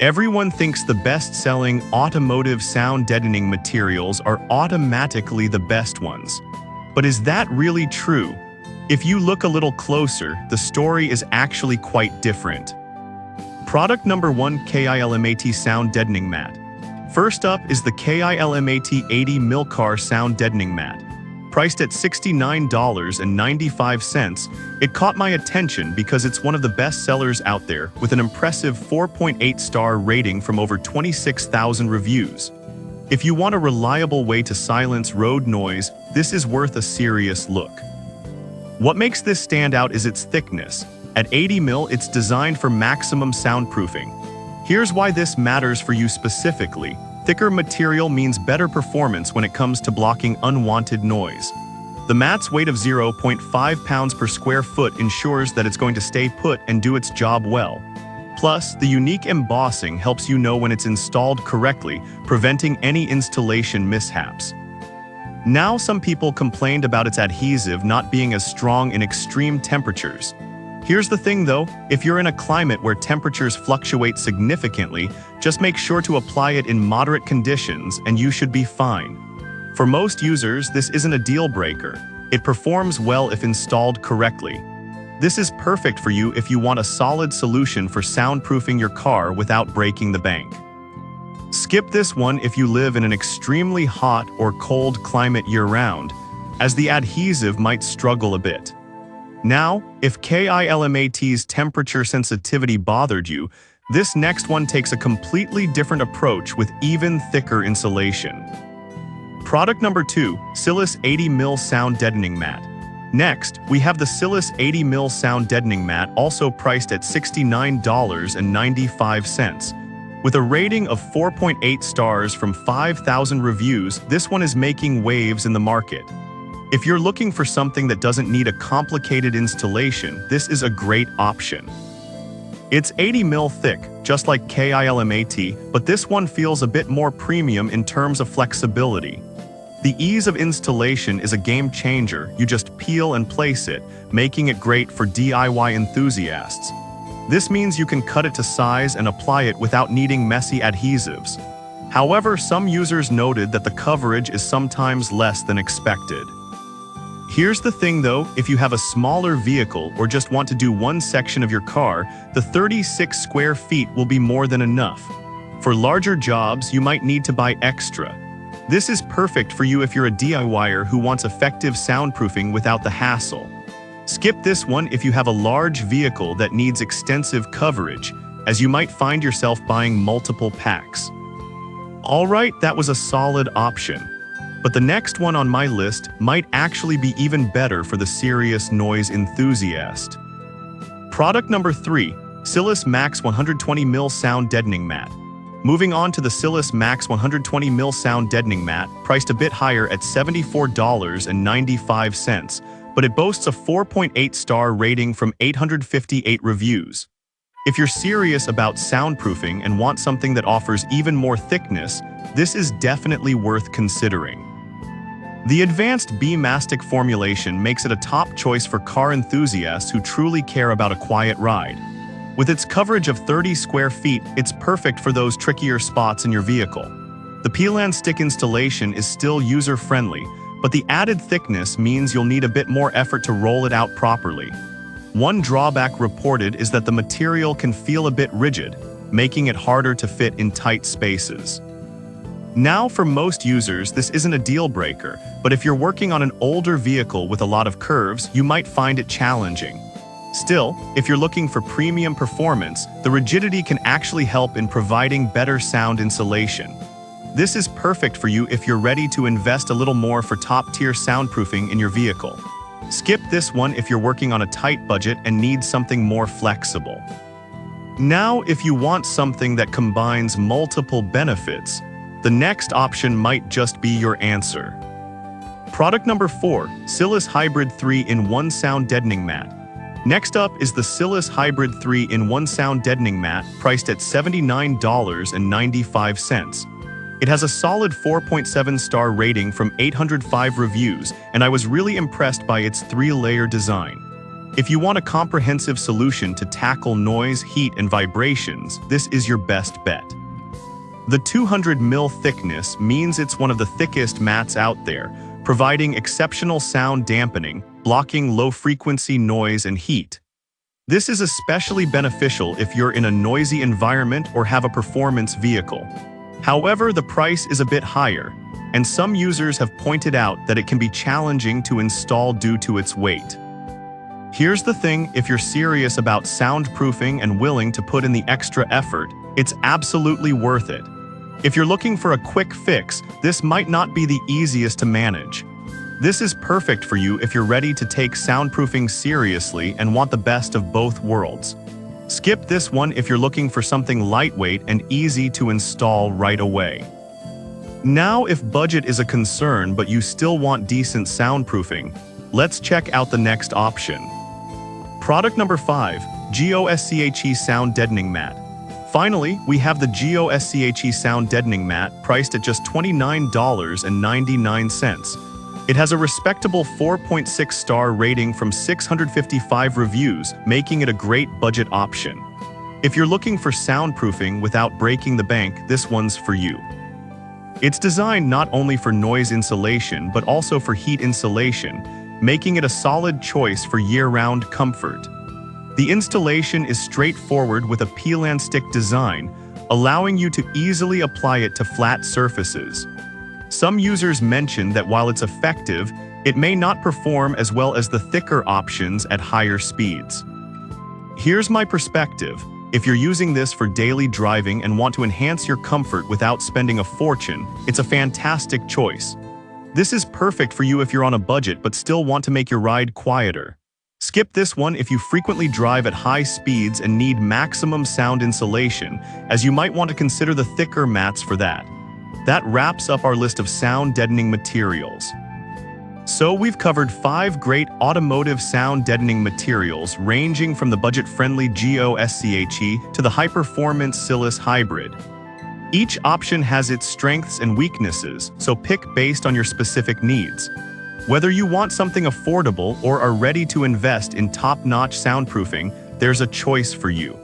Everyone thinks the best-selling automotive sound deadening materials are automatically the best ones. But is that really true? If you look a little closer, the story is actually quite different. Product number 1: KILMAT Sound Deadening Mat. First up is the KILMAT 80 Milcar Sound Deadening Mat. Priced at $69.95, it caught my attention because it's one of the best sellers out there with an impressive 4.8-star rating from over 26,000 reviews. If you want a reliable way to silence road noise, this is worth a serious look. What makes this stand out is its thickness. At 80 mil, it's designed for maximum soundproofing. Here's why this matters for you specifically. Thicker material means better performance when it comes to blocking unwanted noise. The mat's weight of 0.5 pounds per square foot ensures that it's going to stay put and do its job well. Plus, the unique embossing helps you know when it's installed correctly, preventing any installation mishaps. Now, some people complained about its adhesive not being as strong in extreme temperatures. Here's the thing though, if you're in a climate where temperatures fluctuate significantly, just make sure to apply it in moderate conditions and you should be fine. For most users, this isn't a deal breaker. It performs well if installed correctly. This is perfect for you if you want a solid solution for soundproofing your car without breaking the bank. Skip this one if you live in an extremely hot or cold climate year-round, as the adhesive might struggle a bit. Now, if KILMAT's temperature sensitivity bothered you, this next one takes a completely different approach with even thicker insulation. Product number 2: Silis 80 mil Sound Deadening Mat. Next, we have the Silis 80 mil Sound Deadening Mat, also priced at $69.95. With a rating of 4.8 stars from 5,000 reviews, this one is making waves in the market. If you're looking for something that doesn't need a complicated installation, this is a great option. It's 80 mil thick, just like KILMAT, but this one feels a bit more premium in terms of flexibility. The ease of installation is a game changer. You just peel and place it, making it great for DIY enthusiasts. This means you can cut it to size and apply it without needing messy adhesives. However, some users noted that the coverage is sometimes less than expected. Here's the thing though, if you have a smaller vehicle or just want to do one section of your car, the 36 square feet will be more than enough. For larger jobs, you might need to buy extra. This is perfect for you if you're a DIYer who wants effective soundproofing without the hassle. Skip this one if you have a large vehicle that needs extensive coverage, as you might find yourself buying multiple packs. Alright, that was a solid option. But the next one on my list might actually be even better for the serious noise enthusiast. Product number 3: Silis Max 120 mil Sound Deadening Mat. Moving on to the Silis Max 120 mil Sound Deadening Mat, priced a bit higher at $74.95, but it boasts a 4.8-star rating from 858 reviews. If you're serious about soundproofing and want something that offers even more thickness, this is definitely worth considering. The advanced B-mastic formulation makes it a top choice for car enthusiasts who truly care about a quiet ride. With its coverage of 30 square feet, it's perfect for those trickier spots in your vehicle. The peel and stick installation is still user-friendly, but the added thickness means you'll need a bit more effort to roll it out properly. One drawback reported is that the material can feel a bit rigid, making it harder to fit in tight spaces. Now, for most users, this isn't a deal breaker, but if you're working on an older vehicle with a lot of curves, you might find it challenging. Still, if you're looking for premium performance, the rigidity can actually help in providing better sound insulation. This is perfect for you if you're ready to invest a little more for top-tier soundproofing in your vehicle. Skip this one if you're working on a tight budget and need something more flexible. Now, if you want something that combines multiple benefits, the next option might just be your answer. Product number 4: Silis Hybrid 3-in-1 Sound Deadening Mat. Next up is the Silis Hybrid 3-in-1 Sound Deadening Mat, priced at $79.95. It has a solid 4.7-star rating from 805 reviews, and I was really impressed by its 3-layer design. If you want a comprehensive solution to tackle noise, heat, and vibrations, this is your best bet. The 200 mil thickness means it's one of the thickest mats out there, providing exceptional sound dampening, blocking low-frequency noise and heat. This is especially beneficial if you're in a noisy environment or have a performance vehicle. However, the price is a bit higher, and some users have pointed out that it can be challenging to install due to its weight. Here's the thing, if you're serious about soundproofing and willing to put in the extra effort, it's absolutely worth it. If you're looking for a quick fix, this might not be the easiest to manage. This is perfect for you if you're ready to take soundproofing seriously and want the best of both worlds. Skip this one if you're looking for something lightweight and easy to install right away. Now, if budget is a concern but you still want decent soundproofing, let's check out the next option. Product number 5, GOSCHE Sound Deadening Mat. Finally, we have the GOSCHE Sound Deadening Mat priced at just $29.99. It has a respectable 4.6 star rating from 655 reviews, making it a great budget option. If you're looking for soundproofing without breaking the bank, this one's for you. It's designed not only for noise insulation but also for heat insulation, making it a solid choice for year-round comfort. The installation is straightforward with a peel and stick design, allowing you to easily apply it to flat surfaces. Some users mention that while it's effective, it may not perform as well as the thicker options at higher speeds. Here's my perspective. If you're using this for daily driving and want to enhance your comfort without spending a fortune, it's a fantastic choice. This is perfect for you if you're on a budget but still want to make your ride quieter. Skip this one if you frequently drive at high speeds and need maximum sound insulation, as you might want to consider the thicker mats for that. That wraps up our list of sound deadening materials. So we've covered 5 great automotive sound deadening materials ranging from the budget-friendly GOSCHE to the high-performance Silis Hybrid. Each option has its strengths and weaknesses, so pick based on your specific needs. Whether you want something affordable or are ready to invest in top-notch soundproofing, there's a choice for you.